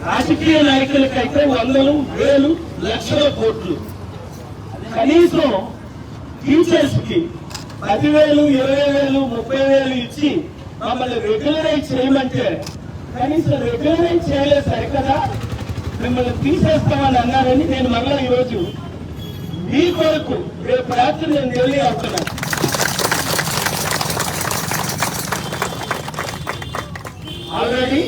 రాజకీయ నాయకులకైతే వందలు, వేలు, లక్షల కోట్లు. కనీసం టీచర్స్ కి 10,000, 20,000, 30,000 ఇచ్చి మమ్మల్ని రెగ్యులరైజ్ చేయమంటే కనీసం రెగ్యులరైజ్ చేయలేదు సరికదా, మిమ్మల్ని తీసేస్తామని అన్నారని నేను మళ్ళీ ఈరోజు మీ కొరకు రేపు రాత్రి నేను ఢిల్లీ అవుతున్నాను. ఆల్రెడీ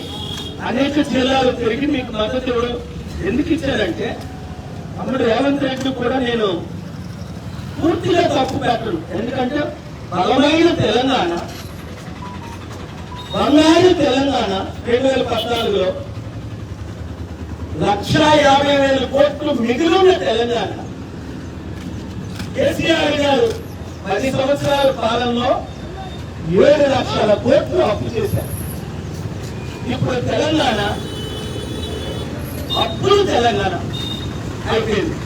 అనేక జిల్లాలు తిరిగి మీకు మద్దతు ఇవ్వడం ఎందుకు ఇచ్చారంటే అప్పుడు రేవంత్ రెడ్డి కూడా నేను పూర్తిగా తప్పు పెట్టను. ఎందుకంటే బలమైన తెలంగాణ, బంగారు తెలంగాణ 2014లో 1,50,000 కోట్లు మిగిలిన తెలంగాణ కేసీఆర్ గారు 10 సంవత్సరాల పాలనలో 7 లక్షల కోట్లు అప్పు చేశారు. ఇప్పుడు తెలంగాణ అప్పుడు తెలంగాణ అయిపోయింది.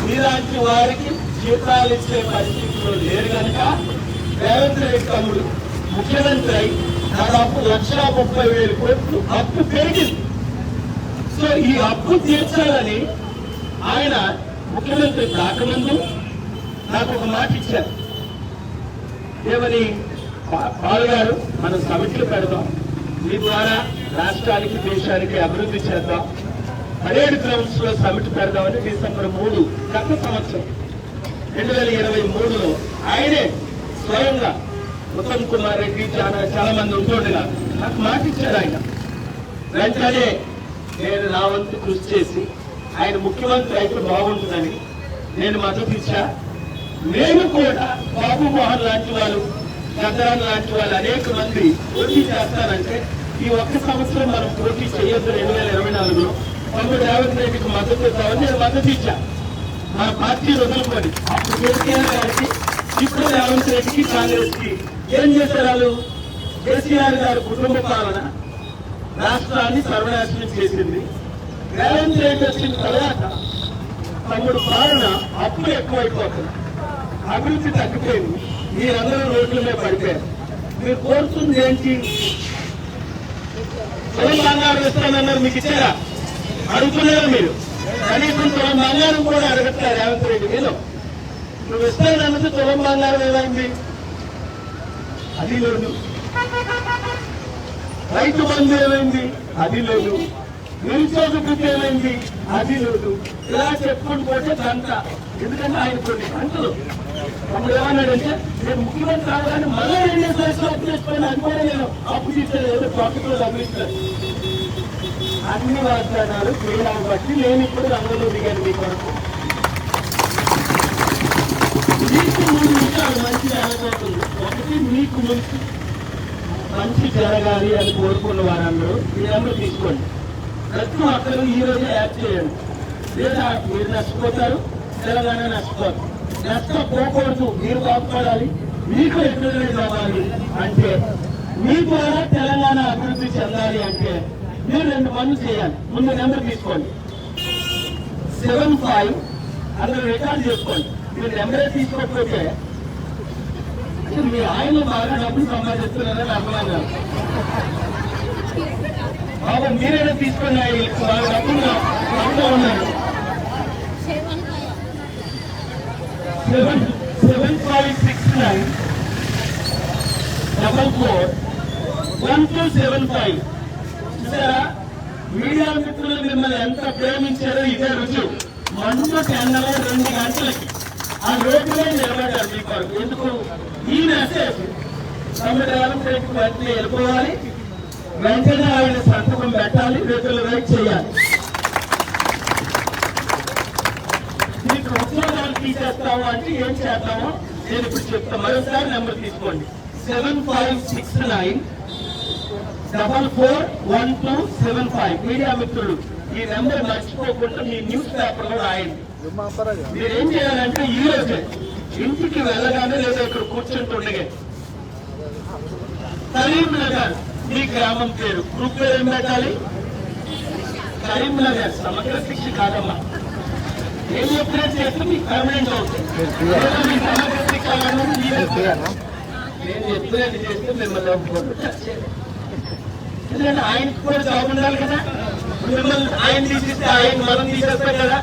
మీలాంటి వారికి జీతాలు ఇచ్చే పరిస్థితిలో లేరు కనుక రేవంత్ రెడ్డి తమ్ముడు ముఖ్యమంత్రి అయి దాదాపు 1,30,000 కోట్లు అప్పు పెరిగింది. సో ఈ అప్పు తీర్చాలని ఆయన ముఖ్యమంత్రి కాకముందు నాకు ఒక మాట ఇచ్చారు. ఏమని, పాల్ గారు మనం సమిట్లు పెడదాం, మీ ద్వారా రాష్ట్రానికి దేశానికి అభివృద్ధి చేద్దాం, పరేడ్ గ్రౌండ్స్ లో సమిట్ పెడదామని డిసెంబర్ 3 గత సంవత్సరం 2023లో ఆయనే స్వయంగా ఉత్తమ్ కుమార్ రెడ్డి చాలా మంది ఉంటుండగా నాకు మాట ఇచ్చారు. ఆయన వెంటనే నేను నా వంతు కృషి చేసి ఆయన ముఖ్యమంత్రి అయితే బాగుంటుందని నేను మద్దతు ఇచ్చా. నేను కూడా బాబు మోహన్ లాంటి వాళ్ళు, గద్దరాన్ లాంటి వాళ్ళు అనేక మంది పోటీ చేస్తారంటే ఈ ఒక్క సంవత్సరం మనం పోటీ చేయొద్దు 2024లో తమ్ముడు రేవంత్ రెడ్డికి మద్దతు ఇద్దామని నేను మద్దతు ఇచ్చా. మన పార్టీ వదులుకొని అప్పుడు కేసీఆర్ గారికి, ఇప్పుడు రేవంత్ రెడ్డికి, కాంగ్రెస్ కి ఏం చేశారు వాళ్ళు? కేసీఆర్ గారి కుటుంబ పాలన రాష్ట్రాన్ని సర్వనాశనం చేసింది. రేవంత్ రెడ్డి వచ్చిన తర్వాత తమ్ముడు పాలన అప్పులు ఎక్కువైపోతుంది, అభివృద్ధి తగ్గిపోయింది, మీరందరూ రోడ్ల మీద పడిపోయారు. మీరు కోరుతుంది ఏంటి? తులం బంగారం ఇస్తానన్నారు, మీకు ఇచ్చారా? అడుగుతున్నారు మీరు. కనీసం తులం బంగారం కూడా అడగట్లేదు రేవంత్ రెడ్డి. మీరు నువ్వు ఇస్తానన్నది తులం బంగారం ఏమైంది? అది లేదు. రైతు బంధు ఏమైంది? అది లేదు. నిరుద్యోగ వృత్తి ఏమైంది? అది లేదు. ఇలా చెప్పుకుంటూ పోతే గంట. ఎందుకంటే ఆయన కొన్ని గంటలు అప్పుడు ఏమన్నాడంటే నేను ముఖ్యమంత్రి రావడానికి మళ్ళీ 2 సంవత్సరాలు అప్పు చేసుకుని అది కూడా నేను అప్పు తీసేది ఏదో ప్రాఫిట్ లో డబ్బులిస్తాను. అన్ని వాగ్దానాలు చేయడాన్ని బట్టి నేను ఇప్పుడు రంగంలో దిగాను. మీ కొరకు మీకు 3 విషయాలు మంచి జరగబోతుంది. ఒకటి, మీకు ముందు మంచి జరగాలి అని కోరుకున్న వారందరూ ఈ నెంబర్ తీసుకోండి. ప్రతి ఒక్కరు ఈ రోజే యాడ్ చేయండి. లేదా మీరు నష్టపోతారు, తెలంగాణ నష్టపోతారు. నష్టపోకూడదు, మీరు బాగుపడాలి, మీకు ఎక్స్ప్లెయిన్ అవ్వాలి అంటే, మీ ద్వారా తెలంగాణ అభివృద్ధి చెందాలి అంటే మీరు 2 పనులు చేయాలి. ముందు నెంబర్ తీసుకోండి, 75. అందరూ రికార్డు చేసుకోండి. మీరు నెంబరే తీసుకోకపోతే మీ ఆయన బాగా డబ్బులు సంపాదిస్తున్నారని అర్థం కాదు. బాబు మీరైనా తీసుకుని బాగా డబ్బులు ఉన్నారు. 7569 441275. చూసారా, మీడియా మిత్రులు మిమ్మల్ని ఎంత ప్రేమించారో ఇదే రుజువు. మండు టెండలో 2 గంటలకి ఆ రోడ్డులో నిలబడ్డారు మీ కొరకు. ఎందుకు? ఈ మెసేజ్ తమ్ముడు రేవంత్ రెడ్డికి వెంటనే వెళ్ళిపోవాలి, వెంటనే ఆయన సంతకం పెట్టాలి, రెగ్యులరైజ్ చేయాలి. మీకు ఉద్యోగాలు తీసేస్తాము అంటే ఏం చేద్దామో నేను ఇప్పుడు చెప్తాను. మరోసారి నెంబర్ తీసుకోండి, 7569 441275. మీడియా మిత్రులు ఈ నెంబర్ మర్చిపోకుండా మీ న్యూస్ పేపర్ లో రాయండి. మీరేం చేయాలంటే ఈ రోజే ఇంటికి వెళ్ళగానే లేదా ఇక్కడ కూర్చుంటుండగా కరీంనగర్ మీ గ్రామం పేరు, గ్రూప్ పేరు ఏం పెట్టాలి? కరీంనగర్. సమగ్ర శిక్ష కాదమ్మా, ఏం చెప్పినట్టు చేస్తే మీకు పర్మనెంట్ అవుతుంది. సమగ్ర శిక్ష నేను చెప్పినట్టు చేస్తే మిమ్మల్ని ఎందుకంటే ఆయనకు కూడా జాబ్ ఉండాలి కదా. మిమ్మల్ని ఆయన తీసిస్తే ఆయన మనం తీసేస్తాం కదా,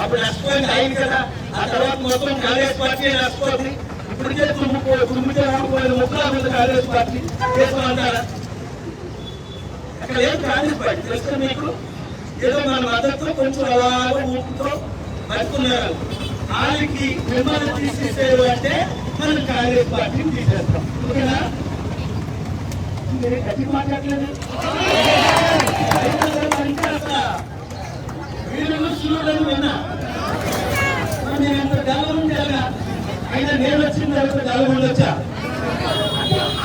అప్పుడు నష్టపోయింది ఆయన కదా. ఆ తర్వాత మొత్తం కాంగ్రెస్ పార్టీ నష్టపోతుంది. ఇప్పటికే తుమ్మితే ఊడిపోయిన ముఖ్యమంత్రి కాంగ్రెస్ పార్టీ చేస్తామంటారా? అక్కడ ఏం కాంగ్రెస్ పార్టీ తెలుసు మీకు? ఏదో మన మద్దతు కొంచెం అలాగే ఊపుతో బతుకున్నారు. వాళ్ళకి మిమ్మల్ని తీసేసేది అంటే మనం కాంగ్రెస్ పార్టీని తీసేస్తాం. ఓకేనా? మీరు గట్టి మాట్లాడలేదు. వీళ్ళు చూడని విన్నా నేను ఎంత గర్వం ఉండాలా. అయినా నేను వచ్చిన తర్వాత గర్వం ఉండొచ్చా?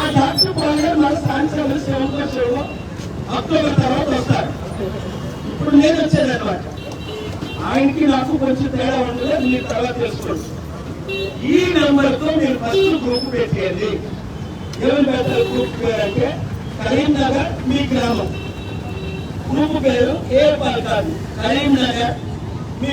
ఆ డాక్టర్ పోలే మన సాయంత్రం శివంతో అక్టోబర్ తర్వాత వస్తారు. ఇప్పుడు నేను వచ్చాను అనమాట. ఆయనకి నాకు కొంచెం తేడా ఉండదు, మీరు తర్వాత తెలుసుకోండి. ఈ నెంబర్తో మీరు ఫస్ట్ గ్రూప్ పెట్టేయండి. ఎవరు పెడతారు గ్రూప్ పేరు అంటే కరీంనగర్ మీ గ్రామం. గ్రూప్ పేరు ఏ కాదు, కరీంనగర్ మీ